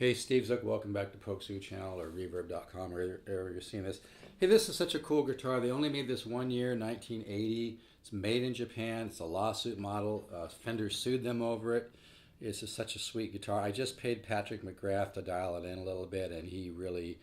Hey, Steve Zook, welcome back to Pokesoo channel or reverb.com or wherever you're seeing this. Hey, this is such a cool guitar. They only made this one year, 1980. It's made in Japan. It's a lawsuit model. Fender sued them over it. It's just such a sweet guitar. I just paid Patrick McGrath to dial it in a little bit, and he really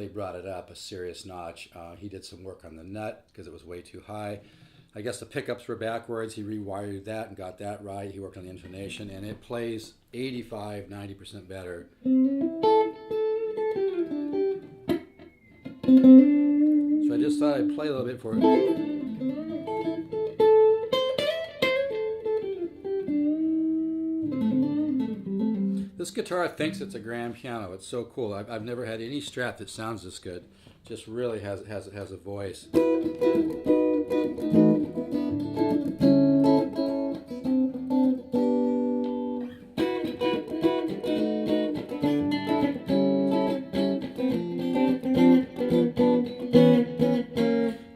brought it up a serious notch. He did some work on the nut because it was way too high. I guess the pickups were backwards. He rewired that and got that right. He worked on the intonation, and it plays 85–90% better. So I just thought I'd play a little bit for it. This guitar thinks it's a grand piano. It's so cool. I've never had any Strat that sounds this good. Just really has a voice.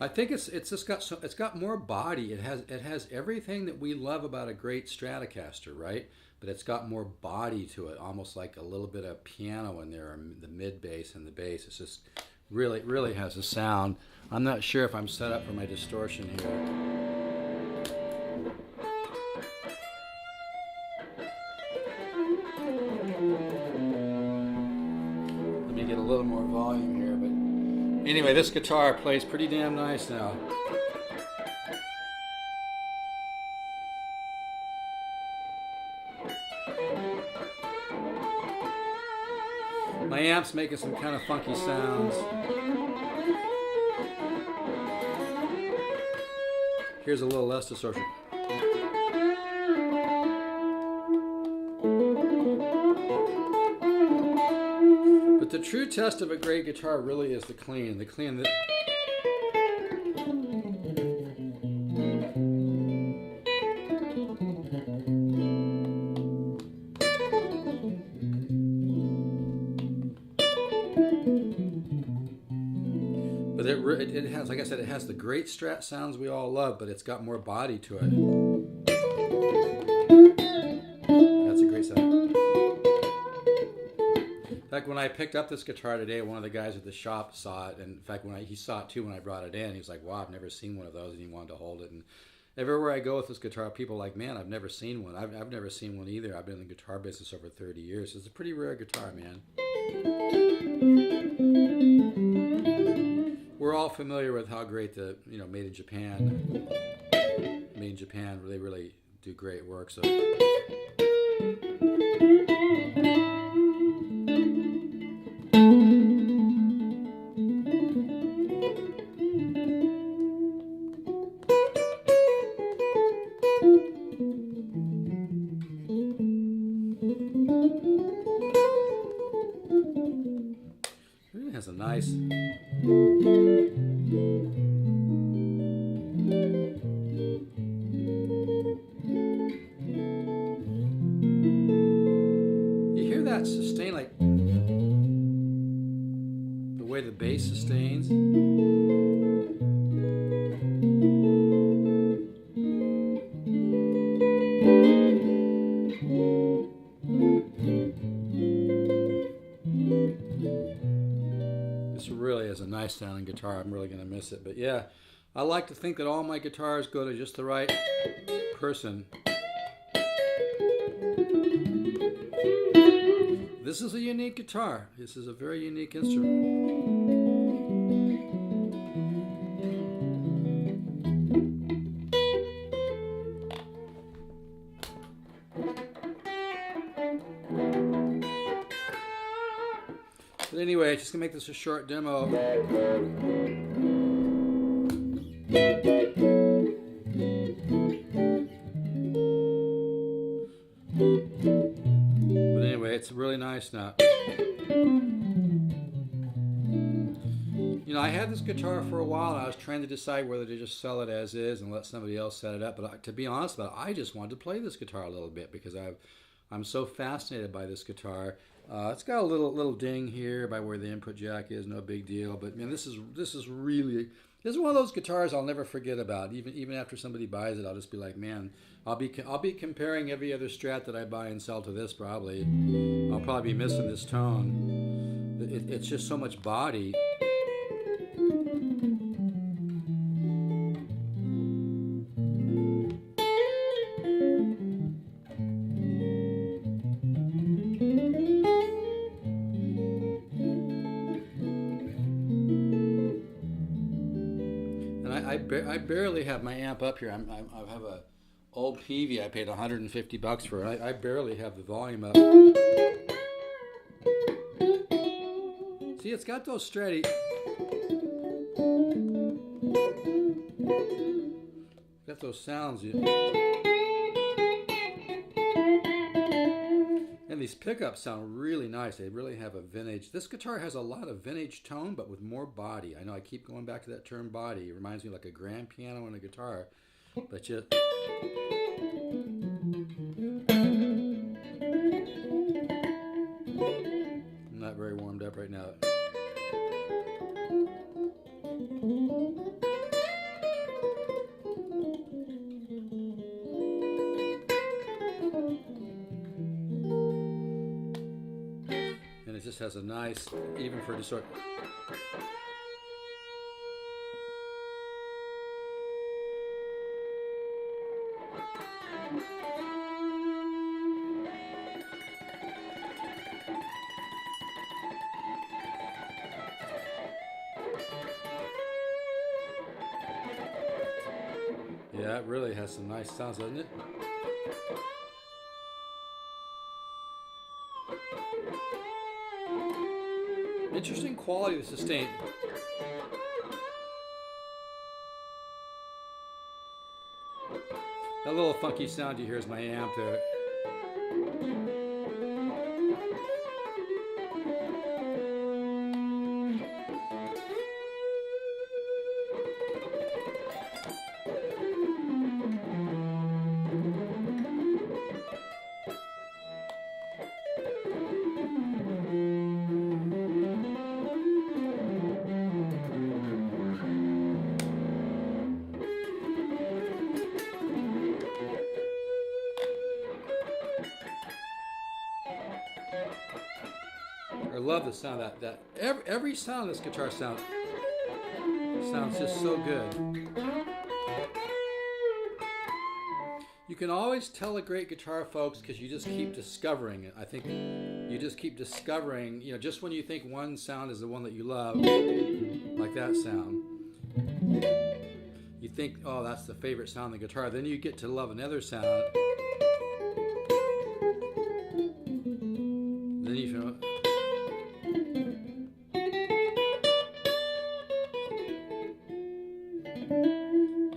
I think it's got more body. It has everything that we love about a great Stratocaster, right? But it's got more body to it, almost like a little bit of piano in there, the mid bass and the bass. It's just really has a sound. I'm not sure if I'm set up for my distortion here. Let me get a little more volume here, but anyway, this guitar plays pretty damn nice now. My amp's making some kind of funky sounds. Here's a little less distortion. But the true test of a great guitar really is the clean. The clean that But it has, like I said, it has the great Strat sounds we all love, but it's got more body to it. That's a great sound. In fact, when I picked up this guitar today, one of the guys at the shop saw it, and in fact, he saw it too when I brought it in. He was like, "Wow, I've never seen one of those," and he wanted to hold it. And everywhere I go with this guitar, people are like, "Man, I've never seen one." I've never seen one either. I've been in the guitar business over 30 years. It's a pretty rare guitar, man. We're all familiar with how great the made in Japan. Made in Japan, they really do great work. So. It really has a nice. That sustain, like the way the bass sustains. This really is a nice sounding guitar. I'm really going to miss it, but yeah, I like to think that all my guitars go to just the right person. This is a unique guitar. This is a very unique instrument. But anyway, just gonna make this a short demo. It's really nice now. I had this guitar for a while, and I was trying to decide whether to just sell it as is and let somebody else set it up. But to be honest about it, I just wanted to play this guitar a little bit because I'm so fascinated by this guitar. It's got a little ding here by where the input jack is, no big deal. But man, this is really This is one of those guitars I'll never forget about. Even after somebody buys it, I'll just be like, man, I'll be comparing every other Strat that I buy and sell to this probably. I'll probably be missing this tone. It's just so much body. I barely have my amp up here. I have a old Peavey I paid $150 for. I barely have the volume up. See, it's got those Stratty. Got those sounds. And these pickups sound really nice. They really have a vintage. This guitar has a lot of vintage tone, but with more body. I know I keep going back to that term body. It reminds me like a grand piano and a guitar. But just... I'm not very warmed up right now. It just has a nice, even for distort. Yeah, it really has some nice sounds, doesn't it? Interesting quality of sustain. That little funky sound you hear is my amp there. I love the sound of that. Every sound of this guitar sounds just so good. You can always tell a great guitar, folks, because you just keep discovering it. I think you just keep discovering, you know, just when you think one sound is the one that you love, like that sound, you think, oh, that's the favorite sound of the guitar. Then you get to love another sound. Then you feel,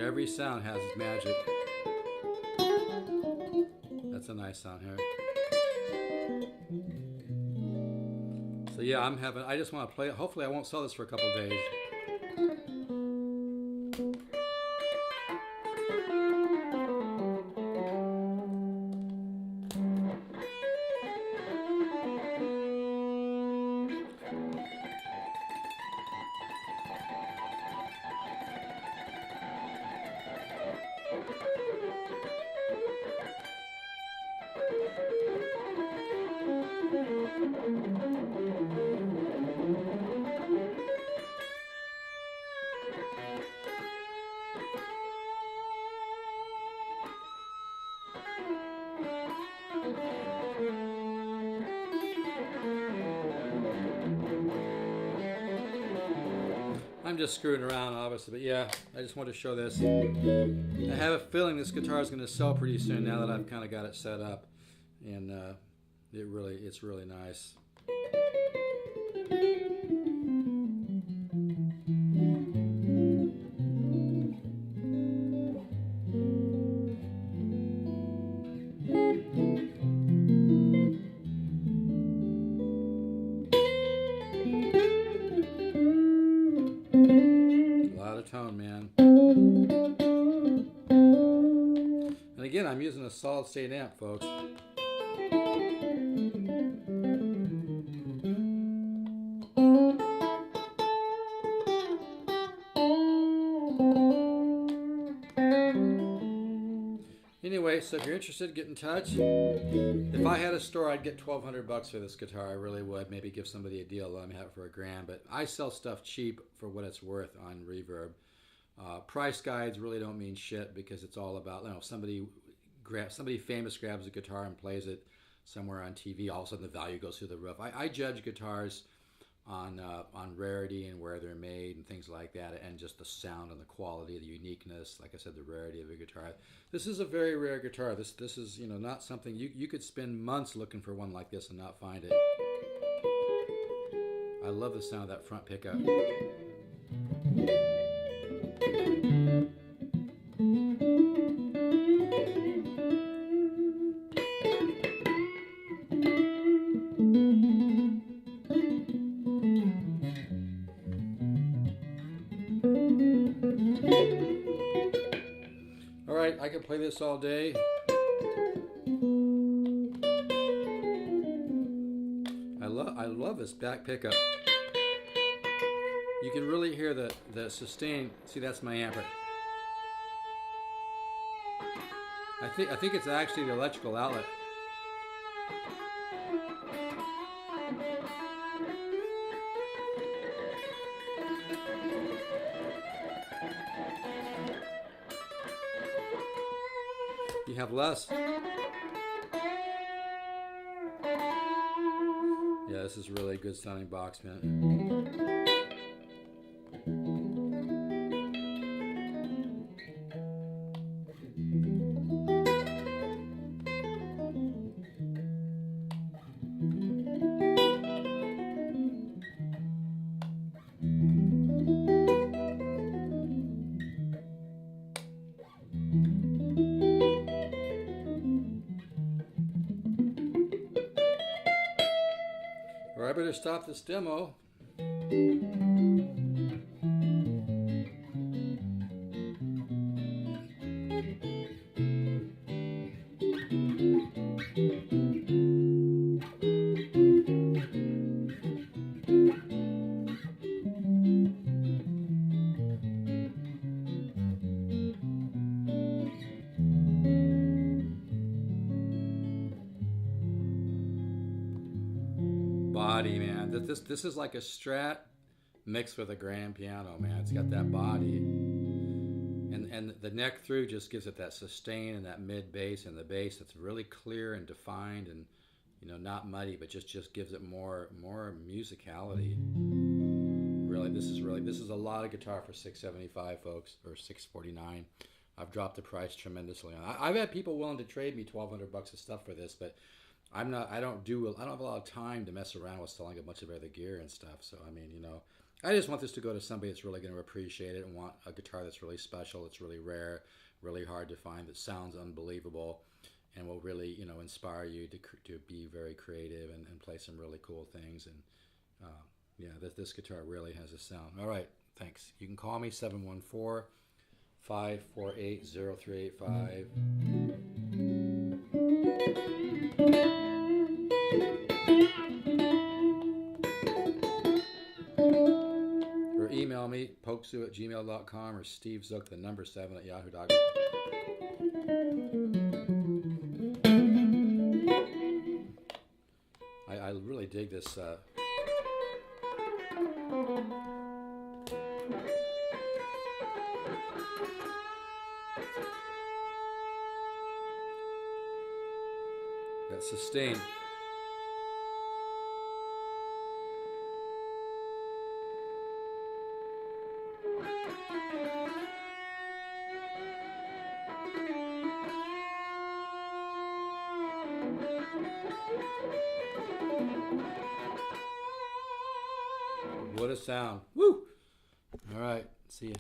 every sound has its magic. That's a nice sound here. So yeah, I just want to play it. Hopefully I won't sell this for a couple of days. I'm just screwing around, obviously, but yeah, I just want to show this. I have a feeling this guitar is going to sell pretty soon now that I've kind of got it set up, and it's really nice. Tone, man. And again, I'm using a solid state amp, folks. Alright, so if you're interested, get in touch. If I had a store, I'd get $1,200 for this guitar. I really would. Maybe give somebody a deal, let me have it for $1,000. But I sell stuff cheap for what it's worth on Reverb. Price guides really don't mean shit because it's all about, you know, somebody famous grabs a guitar and plays it somewhere on TV, all of a sudden the value goes through the roof. I judge guitars on rarity and where they're made and things like that, and just the sound and the quality, the uniqueness, like I said, the rarity of a guitar. This is a very rare guitar. This is, you know, not something you could spend months looking for one like this and not find it. I love the sound of that front pickup. Alright, I can play this all day. I love this back pickup. You can really hear the sustain. See, that's my amper. I think it's actually the electrical outlet. You have less. Yeah, this is really a good sounding box, man. Or I better stop this demo. Body, man. This is like a Strat mixed with a grand piano, man. It's got that body, and the neck through just gives it that sustain and that mid bass, and the bass that's really clear and defined, and you know, not muddy, but just gives it more musicality. Really, this is a lot of guitar for $675, folks, or $649. I've dropped the price tremendously on. I've had people willing to trade me $1,200 of stuff for this, but I don't have a lot of time to mess around with selling a bunch of other gear and stuff. So I mean, you know, I just want this to go to somebody that's really going to appreciate it and want a guitar that's really special, that's really rare, really hard to find, that sounds unbelievable, and will really, you know, inspire you to be very creative and play some really cool things. And yeah, this guitar really has a sound. All right, thanks. You can call me 714-548-0385. Or email me, pokesu@gmail.com, or stevezook, the number 7 at yahoo.com. I really dig this. That sustain. What a sound. Woo! All right, see ya.